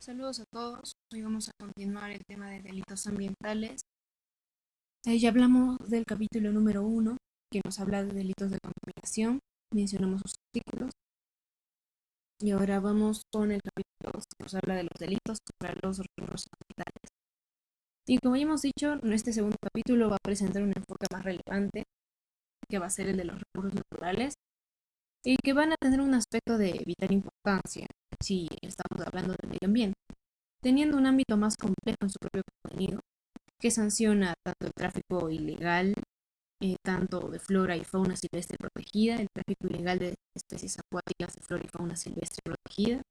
Saludos a todos. Hoy vamos a continuar el tema de delitos ambientales. Ya hablamos del capítulo número 1, que nos habla de delitos de contaminación. Mencionamos sus artículos. Y ahora vamos con el capítulo 2, que nos habla de los delitos contra los recursos ambientales. Y como ya hemos dicho, en este segundo capítulo va a presentar un enfoque más relevante, que va a ser el de los recursos naturales, y que van a tener un aspecto de vital importancia si estamos hablando del medio ambiente, teniendo un ámbito más complejo en su propio contenido, que sanciona tanto el tráfico ilegal, tanto de flora y fauna silvestre protegida, el tráfico ilegal de especies acuáticas de flora y fauna silvestre protegida,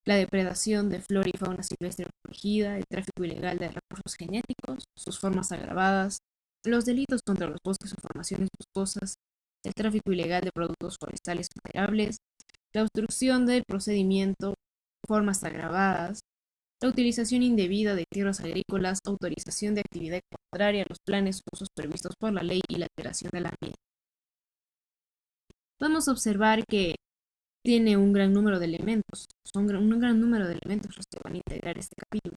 la depredación de flora y fauna silvestre protegida, el tráfico ilegal de recursos genéticos, sus formas agravadas, los delitos contra los bosques o formaciones boscosas, el tráfico ilegal de productos forestales vulnerables, la obstrucción del procedimiento, formas agravadas, la utilización indebida de tierras agrícolas, autorización de actividad contraria a los planes o usos previstos por la ley y la alteración del ambiente. Vamos a observar que tiene un gran número de elementos, son un gran número de elementos los que van a integrar este capítulo,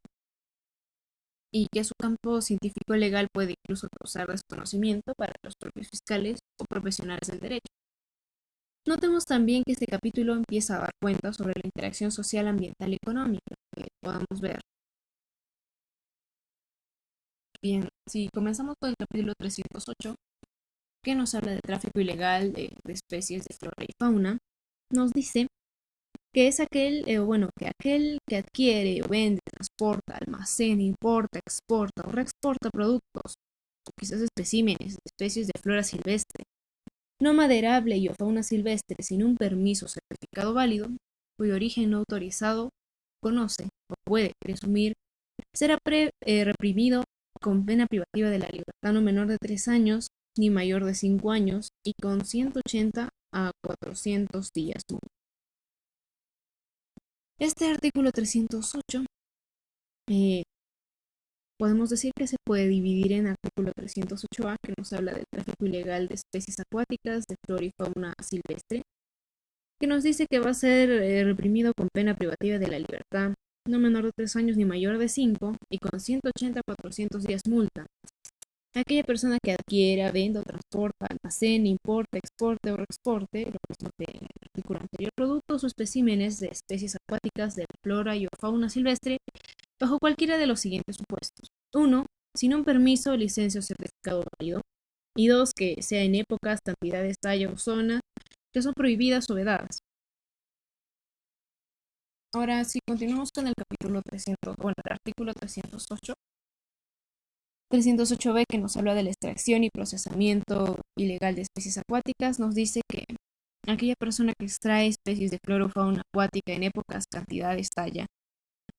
y que su campo científico-legal puede incluso causar desconocimiento para los propios fiscales o profesionales del derecho. Notemos también que este capítulo empieza a dar cuenta sobre la interacción social, ambiental y económica que podamos ver. Bien, si comenzamos con el capítulo 308, que nos habla de tráfico ilegal de especies de flora y fauna, nos dice que es que aquel que adquiere o vende, transporta, almacena, importa, exporta o reexporta productos, o quizás especímenes de especies de flora silvestre, no maderable y o fauna silvestre sin un permiso certificado válido, cuyo origen no autorizado conoce o puede presumir, será reprimido con pena privativa de la libertad no menor de 3 años ni mayor de 5 años y con 180 a 400 días. Este artículo 308 eh, podemos decir que se puede dividir en artículo 308A, que nos habla del tráfico ilegal de especies acuáticas, de flora y fauna silvestre, que nos dice que va a ser reprimido con pena privativa de la libertad no menor de 3 años ni mayor de 5 y con 180 a 400 días multa. Aquella persona que adquiera, venda o transporta, almacene, importe, exporte o reexporte, lo mismo que en el artículo anterior, productos o especímenes de especies acuáticas de flora y o fauna silvestre, bajo cualquiera de los siguientes supuestos. 1. Sin un permiso, licencia o certificado válido. Y 2. Que sea en épocas, cantidades, talla o zona que son prohibidas o vedadas. Ahora, si continuamos con el capítulo 300, bueno, el artículo 308, 308b, que nos habla de la extracción y procesamiento ilegal de especies acuáticas, nos dice que aquella persona que extrae especies de flora o fauna acuática en épocas, cantidades, talla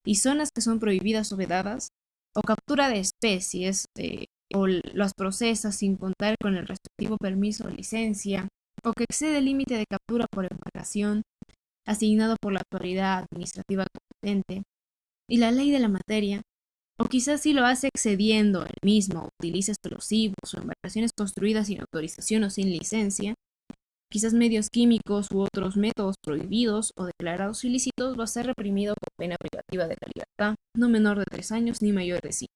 y zonas que son prohibidas o vedadas, o captura de especies, o las procesa sin contar con el respectivo permiso o licencia, o que excede el límite de captura por embarcación asignado por la autoridad administrativa competente y la ley de la materia, o quizás si lo hace excediendo el mismo, utiliza explosivos o embarcaciones construidas sin autorización o sin licencia, quizás medios químicos u otros métodos prohibidos o declarados ilícitos, va a ser reprimido con pena privativa de la libertad, no menor de 3 años ni mayor de 5.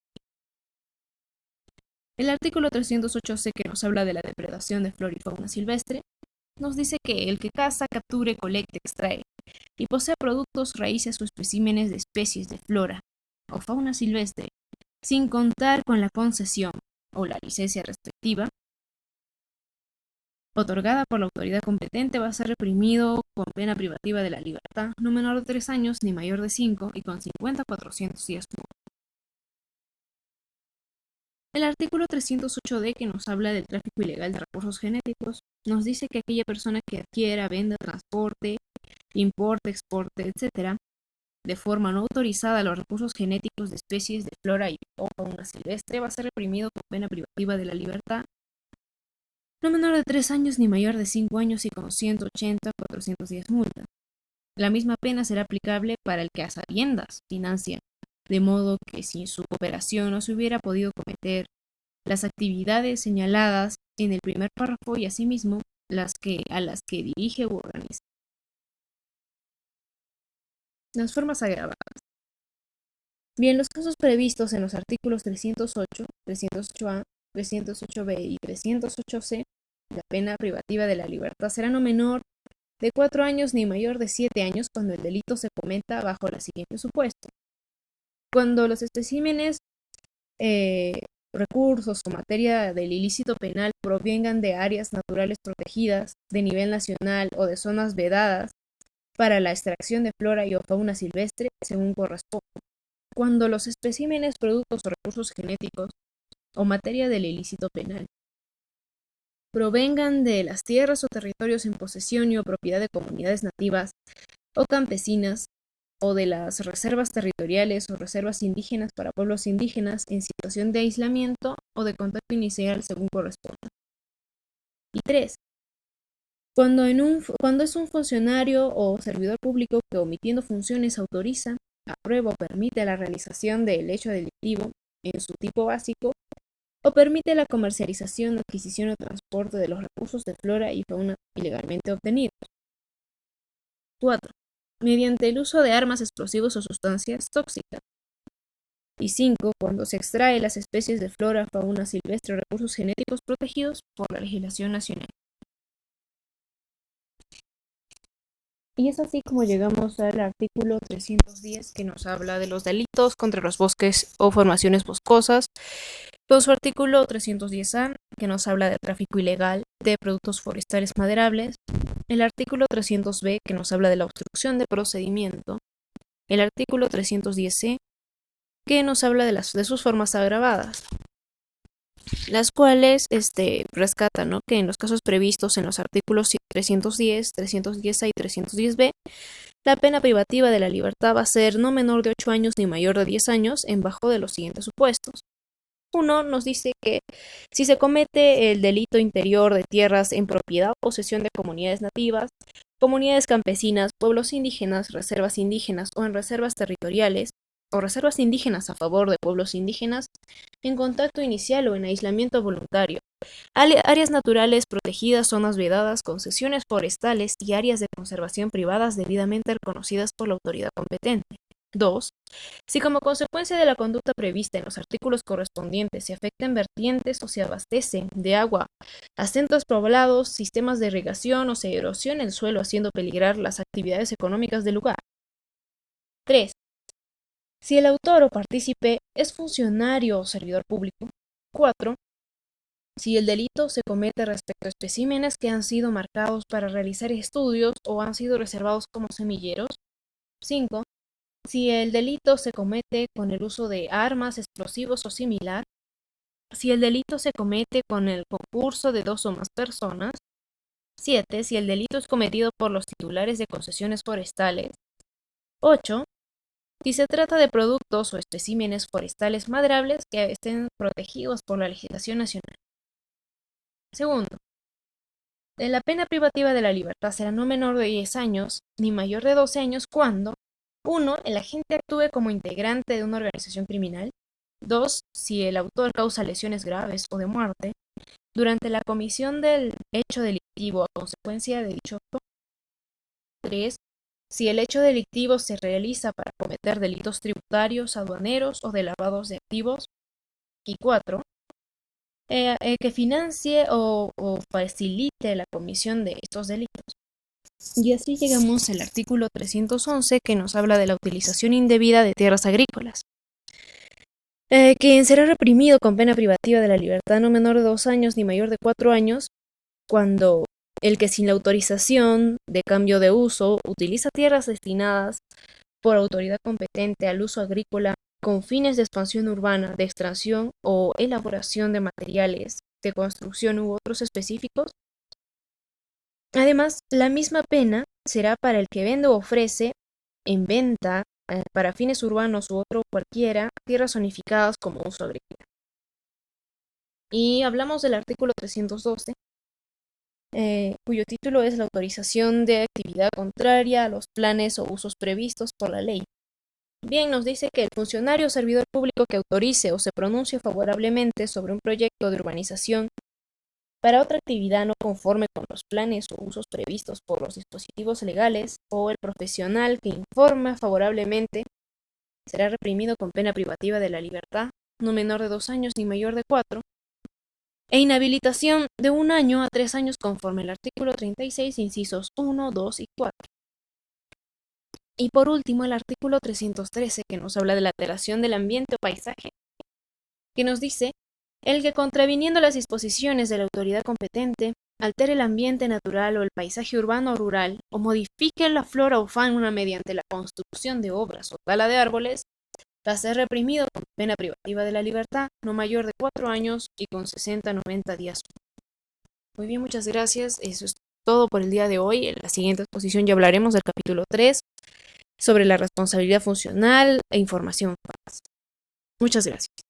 El artículo 308c, que nos habla de la depredación de flora y fauna silvestre, nos dice que el que caza, capture, colecte, extrae y posea productos, raíces o especímenes de especies de flora o fauna silvestre, sin contar con la concesión o la licencia respectiva, otorgada por la autoridad competente, va a ser reprimido con pena privativa de la libertad, no menor de 3 años ni mayor de 5 y con 50 a 400 días. El artículo 308d, que nos habla del tráfico ilegal de recursos genéticos, nos dice que aquella persona que adquiera, venda, transporte, importe, exporte, etc., de forma no autorizada los recursos genéticos de especies de flora y o fauna silvestre, va a ser reprimido con pena privativa de la libertad, no menor de 3 años ni mayor de 5 años y con 180 a 400 días multa. La misma pena será aplicable para el que a sabiendas financia, de modo que sin su cooperación no se hubiera podido cometer las actividades señaladas en el primer párrafo y asimismo a las que dirige u organiza. Las formas agravadas. Bien, los casos previstos en los artículos 308, 308A, 308B y 308C, la pena privativa de la libertad será no menor de 4 años ni mayor de 7 años cuando el delito se cometa bajo la siguiente supuesto. Cuando los especímenes, recursos o materia del ilícito penal provengan de áreas naturales protegidas, de nivel nacional o de zonas vedadas para la extracción de flora y o fauna silvestre, según corresponda. Cuando los especímenes, productos o recursos genéticos o materia del ilícito penal provengan de las tierras o territorios en posesión y o propiedad de comunidades nativas o campesinas, o de las reservas territoriales o reservas indígenas para pueblos indígenas en situación de aislamiento o de contacto inicial según corresponda. Y 3. Cuando es un funcionario o servidor público que omitiendo funciones autoriza, aprueba o permite la realización del hecho delictivo en su tipo básico o permite la comercialización, adquisición o transporte de los recursos de flora y fauna ilegalmente obtenidos. 4. Mediante el uso de armas, explosivos o sustancias tóxicas. Y 5. Cuando se extrae las especies de flora, fauna silvestre o recursos genéticos protegidos por la legislación nacional. Y es así como llegamos al artículo 310, que nos habla de los delitos contra los bosques o formaciones boscosas. Con su artículo 310A, que nos habla del tráfico ilegal de productos forestales maderables. El artículo 300B, que nos habla de la obstrucción de procedimiento. El artículo 310C, que nos habla de sus formas agravadas, las cuales rescatan, ¿no?, que en los casos previstos en los artículos 310, 310A y 310B, la pena privativa de la libertad va a ser no menor de 8 años ni mayor de 10 años en bajo de los siguientes supuestos. Uno nos dice que si se comete el delito interior de tierras en propiedad o posesión de comunidades nativas, comunidades campesinas, pueblos indígenas, reservas indígenas o en reservas territoriales, o reservas indígenas a favor de pueblos indígenas, en contacto inicial o en aislamiento voluntario, áreas naturales protegidas, zonas vedadas, concesiones forestales y áreas de conservación privadas debidamente reconocidas por la autoridad competente. 2. Si como consecuencia de la conducta prevista en los artículos correspondientes se afectan vertientes o se abastecen de agua a centros poblados, sistemas de irrigación o se erosiona el suelo haciendo peligrar las actividades económicas del lugar. 3. Si el autor o partícipe es funcionario o servidor público. 4. Si el delito se comete respecto a especímenes que han sido marcados para realizar estudios o han sido reservados como semilleros. 5. Si el delito se comete con el uso de armas, explosivos o similar. Si el delito se comete con el concurso de 2 o más personas. 7. Si el delito es cometido por los titulares de concesiones forestales. 8. Si se trata de productos o especímenes forestales maderables que estén protegidos por la legislación nacional. Segundo, la pena privativa de la libertad será no menor de 10 años ni mayor de 12 años cuando 1. El agente actúe como integrante de una organización criminal. 2. Si el autor causa lesiones graves o de muerte durante la comisión del hecho delictivo a consecuencia de dicho acto. 3. Si el hecho delictivo se realiza para cometer delitos tributarios, aduaneros o de lavados de activos. Y 4. Que financie o facilite la comisión de estos delitos. Y así llegamos al artículo 311, que nos habla de la utilización indebida de tierras agrícolas. Quien será reprimido con pena privativa de la libertad no menor de 2 años ni mayor de 4 años cuando el que sin la autorización de cambio de uso utiliza tierras destinadas por autoridad competente al uso agrícola con fines de expansión urbana, de extracción o elaboración de materiales de construcción u otros específicos. Además, la misma pena será para el que vende o ofrece en venta para fines urbanos u otro cualquiera tierras zonificadas como uso agrícola. Y hablamos del artículo 312, cuyo título es la autorización de actividad contraria a los planes o usos previstos por la ley. Bien, nos dice que el funcionario o servidor público que autorice o se pronuncie favorablemente sobre un proyecto de urbanización para otra actividad no conforme con los planes o usos previstos por los dispositivos legales, o el profesional que informa favorablemente será reprimido con pena privativa de la libertad, no menor de 2 años ni mayor de 4, e inhabilitación de 1 año a 3 años conforme al artículo 36, incisos 1, 2 y 4. Y por último, el artículo 313, que nos habla de la alteración del ambiente o paisaje, que nos dice: el que contraviniendo las disposiciones de la autoridad competente, altere el ambiente natural o el paisaje urbano o rural, o modifique la flora o fauna mediante la construcción de obras o tala de árboles, va a ser reprimido con pena privativa de la libertad, no mayor de 4 años y con 60 a 90 días. Muy bien, muchas gracias. Eso es todo por el día de hoy. En la siguiente exposición ya hablaremos del capítulo 3 sobre la responsabilidad funcional e información falsa. Muchas gracias.